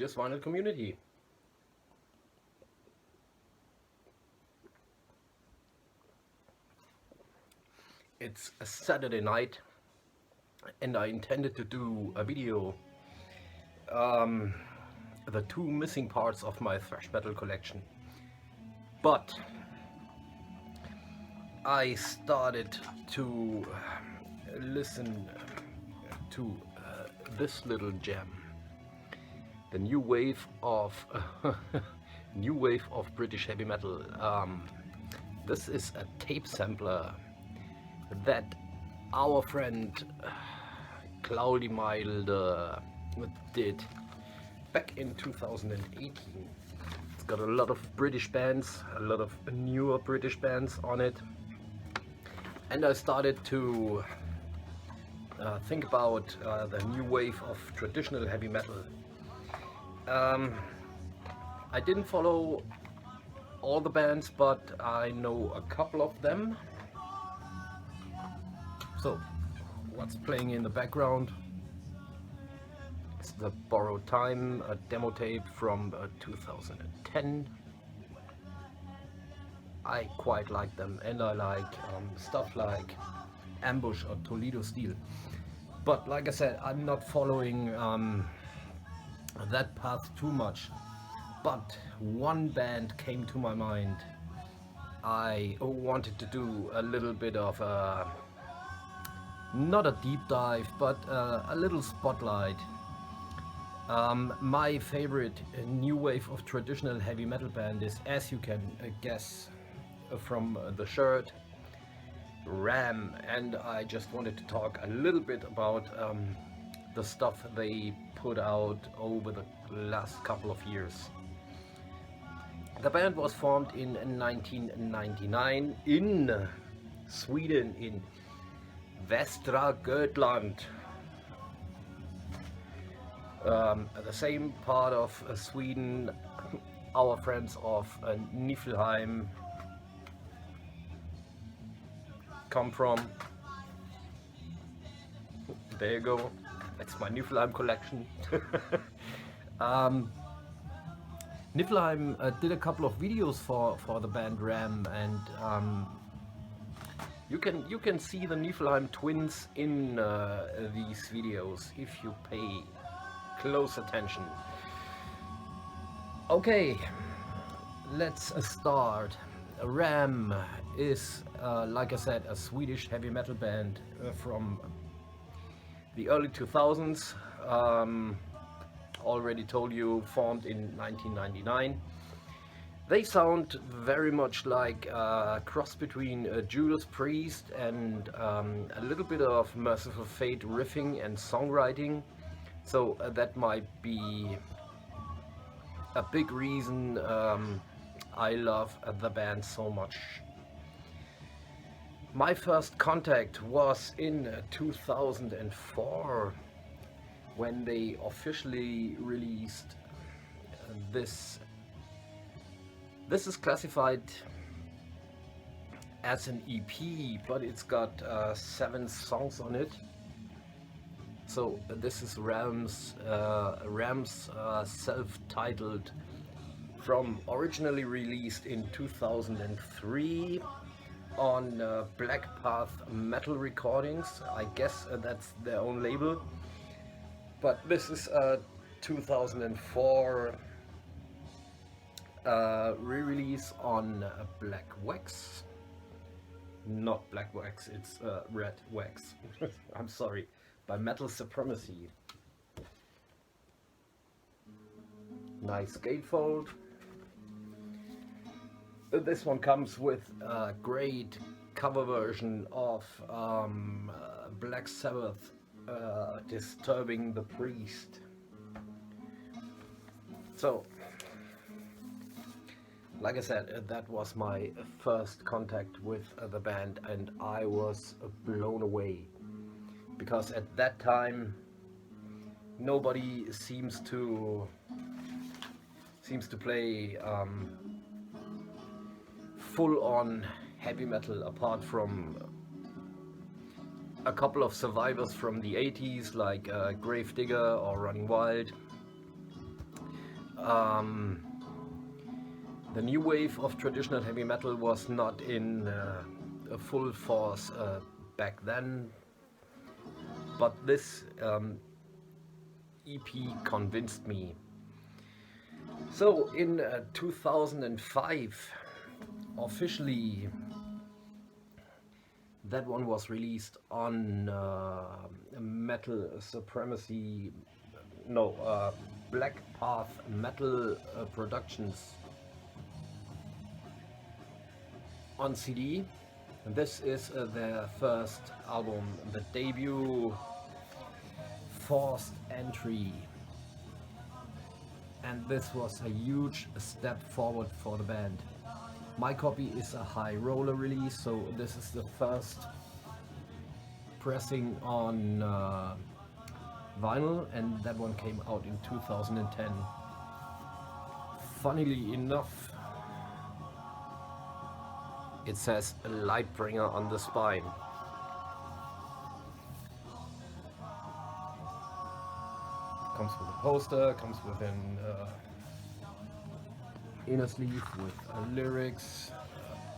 Cheers vinyl community. It's a Saturday night and I intended to do a video, the two missing parts of my thrash metal collection, but I started to listen to this little gem, the new wave of new wave of British heavy metal. This is a tape sampler that our friend Cloudy Mild did back in 2018. It's got a lot of British bands, a lot of newer British bands on it, and I started to think about the new wave of traditional heavy metal. I didn't follow all the bands, but I know a couple of them. So, what's playing in the background? It's the Borrowed Time, a demo tape from 2010. I quite like them, and I like stuff like Ambush or Toledo Steel. But like I said, I'm not following that path too much. But one band came to my mind. I wanted to do a little bit of a, not a deep dive, but a little spotlight. My favorite new wave of traditional heavy metal band is, as you can guess from the shirt, Ram, and I just wanted to talk a little bit about the stuff they put out over the last couple of years. The band was formed in 1999 in Sweden, in Västra Götaland, the same part of Sweden our friends of Niflheim come from. There you go, that's my Niflheim collection. Niflheim did a couple of videos for the band Ram, and you can see the Niflheim twins in these videos if you pay close attention. Okay, let's start. Ram is, like I said, a Swedish heavy metal band from the early 2000s. Already told you, formed in 1999. They sound very much like a cross between Judas Priest and a little bit of Merciful Fate riffing and songwriting. So that might be a big reason I love the band so much. My first contact was in 2004 when they officially released this. This is classified as an EP, but it's got 7 songs on it. So this is Ram's self-titled, from originally released in 2003 on Black Path Metal Recordings. I guess that's their own label. But this is a 2004 re-release on Black Wax. Not Black Wax, it's Red Wax. I'm sorry, by Metal Supremacy. Nice gatefold. This one comes with a great cover version of Black Sabbath, Disturbing the Priest. So, like I said, that was my first contact with the band, and I was blown away, because at that time nobody seems to play full-on heavy metal, apart from a couple of survivors from the 80s like Gravedigger or Running Wild. um, the new wave of traditional heavy metal was not in a full force back then, but this EP convinced me. So in 2005, officially, that one was released on Metal Supremacy, no, Black Path Metal Productions on CD. And this is their first album, the debut Forced Entry. And this was a huge step forward for the band. My copy is a high roller release, so this is the first pressing on vinyl, and that one came out in 2010. Funnily enough, it says Lightbringer on the spine. Comes with a poster, comes with an inner sleeve with lyrics,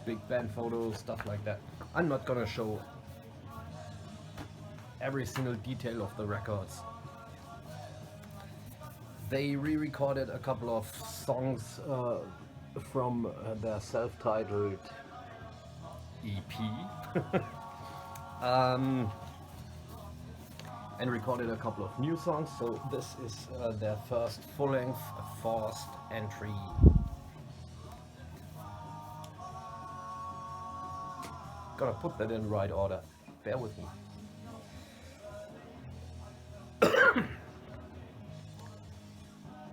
big band photos, stuff like that. I'm not gonna show every single detail of the records. They re-recorded a couple of songs from their self-titled EP and recorded a couple of new songs, so this is their first full-length Forced Entry. Gonna put that in right order, bear with me.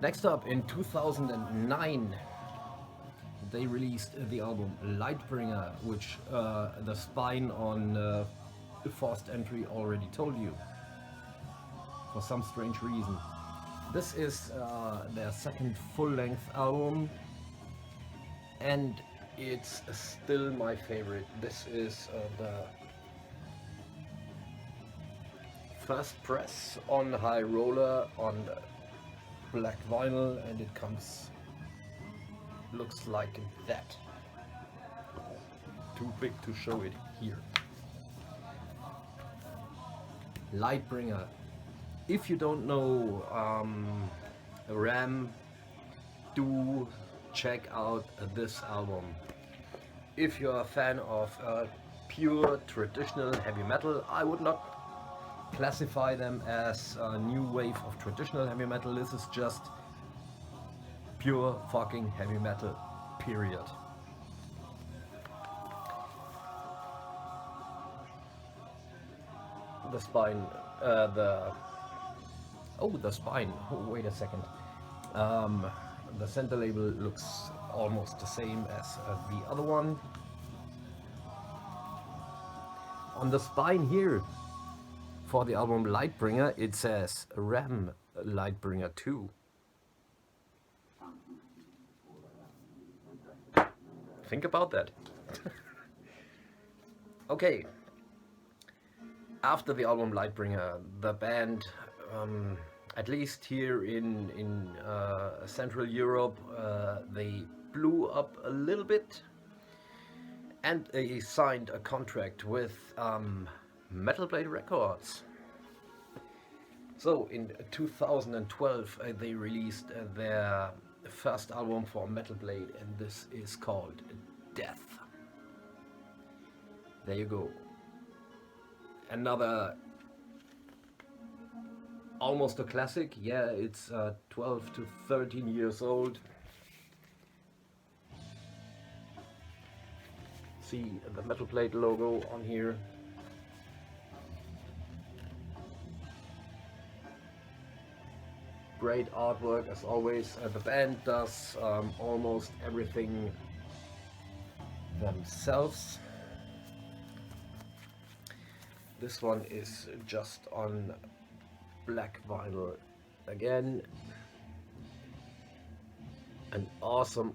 Next up, in 2009, they released the album Lightbringer, which the spine on Forced Entry already told you, for some strange reason. This is their second full-length album, and it's still my favorite. This is the first press on high roller on black vinyl, and it looks like that. Too big to show it here. Lightbringer. If you don't know Ram, do check out this album. If you're a fan of pure traditional heavy metal, I would not classify them as a new wave of traditional heavy metal. This is just pure fucking heavy metal, period. The spine, the spine, oh, wait a second. The center label looks almost the same as the other one. On the spine here, for the album Lightbringer, it says Ram Lightbringer 2. Think about that. Okay. After the album Lightbringer, the band, at least here in Central Europe, they blew up a little bit, and they signed a contract with Metal Blade Records. So in 2012 they released their first album for Metal Blade, and this is called Death. There you go. Another almost a classic. Yeah, it's 12 to 13 years old. See the Metal Blade logo on here. Great artwork as always. The band does almost everything themselves. This one is just on black vinyl again. An awesome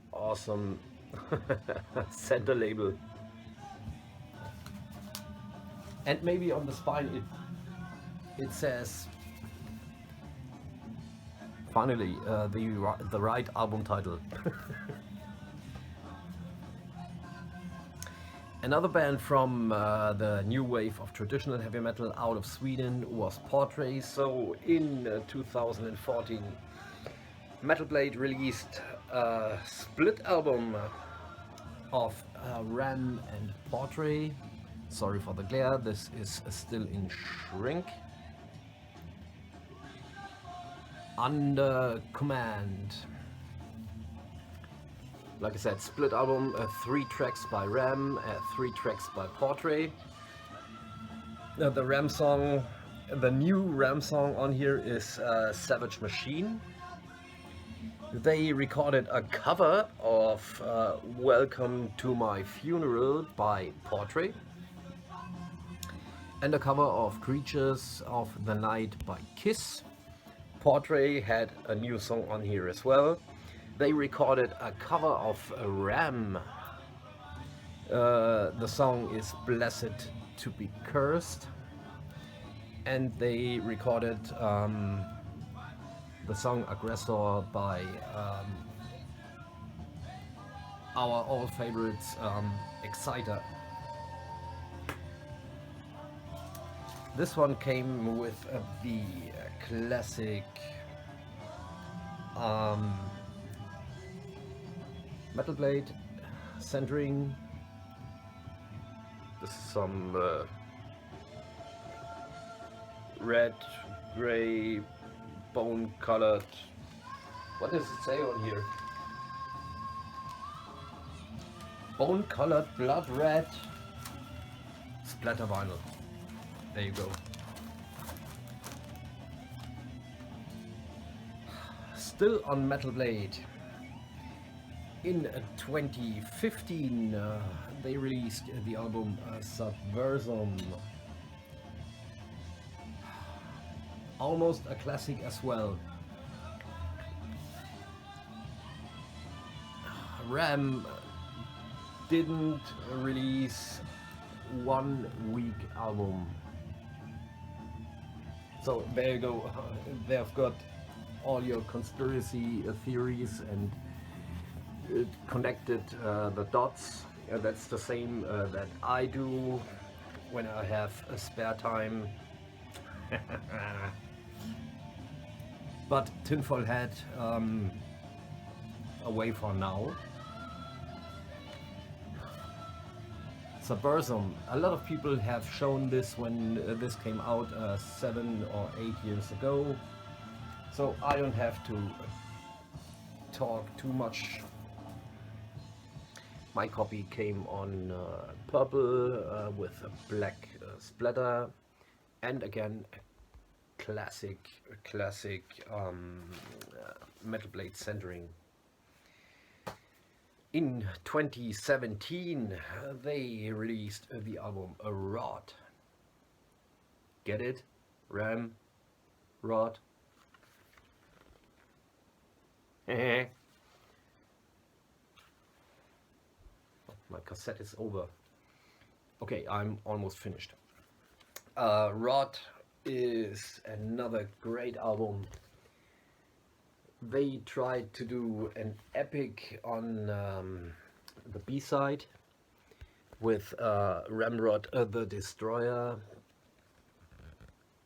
center label. And maybe on the spine it says Finally, the right album title. Another band from the new wave of traditional heavy metal out of Sweden was Portrait. So in 2014, Metal Blade released a split album of Ram and Portrait. Sorry for the glare, this is still in shrink. Under Command. Like I said, split album, 3 tracks by Ram, 3 tracks by Portrait. The Ram song, the new Ram song on here is Savage Machine. They recorded a cover of Welcome to My Funeral by Portrait and a cover of Creatures of the Night by Kiss. Portrait had a new song on here as well. They recorded a cover of Ram. The song is Blessed to be Cursed. And they recorded the song Aggressor by our all favorites Exciter. This one came with the classic Metal Blade centering. This is some red, gray, bone colored. What does it say on here? Bone colored, blood red splatter vinyl. There you go. Still on Metal Blade. In 2015, they released the album Subversum. Almost a classic as well. Ram didn't release 1 week album. So there you go. They've got all your conspiracy theories and connected the dots. That's the same that I do when I have a spare time. But tinfoil hat away for now. Subversum. A lot of people have shown this when this came out 7 or 8 years ago. So I don't have to talk too much. My copy came on purple with a black splatter, and again classic Metal Blade centering. In 2017 they released the album Rod. Get it? Ram, Rod. My cassette is over. Okay, I'm almost finished. Rod is another great album. They tried to do an epic on the B-side with Ramrod the Destroyer.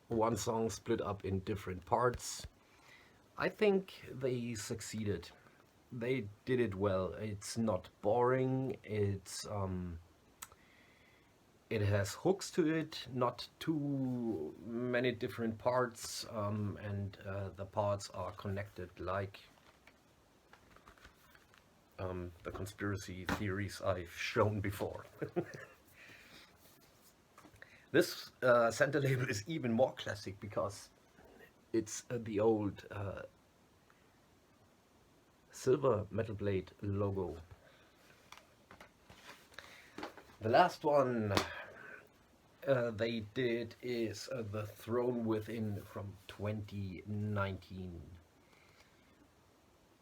One song split up in different parts. I think they succeeded. They did it well. It's not boring. It has hooks to it, not too many different parts, and the parts are connected like the conspiracy theories I've shown before. This center label is even more classic because it's the old silver Metal Blade logo. The last one they did is The Throne Within from 2019.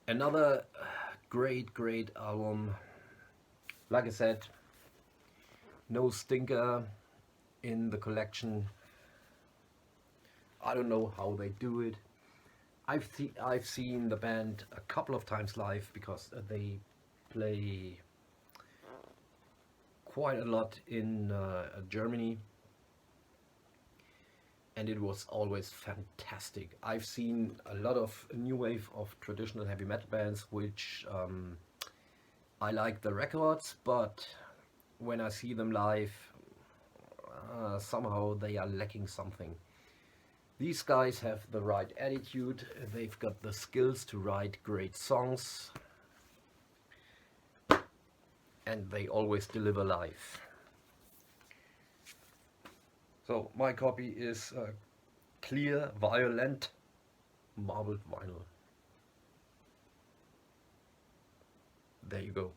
Another great album. Like I said, no stinker in the collection. I don't know how they do it. I've seen the band a couple of times live because they play quite a lot in Germany, and it was always fantastic. I've seen a lot of new wave of traditional heavy metal bands, which I like the records, but when I see them live, somehow they are lacking something. These guys have the right attitude, they've got the skills to write great songs, and they always deliver live. So my copy is clear, violent, marbled vinyl. There you go.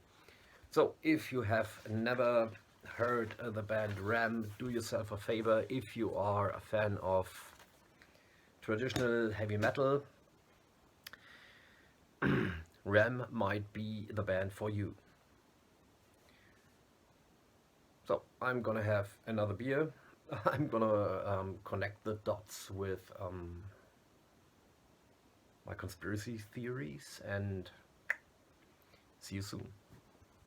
So if you have never heard the band Ram, do yourself a favor. If you are a fan of traditional heavy metal, Ram might be the band for you. So I'm gonna have another beer. I'm gonna connect the dots with my conspiracy theories, and see you soon.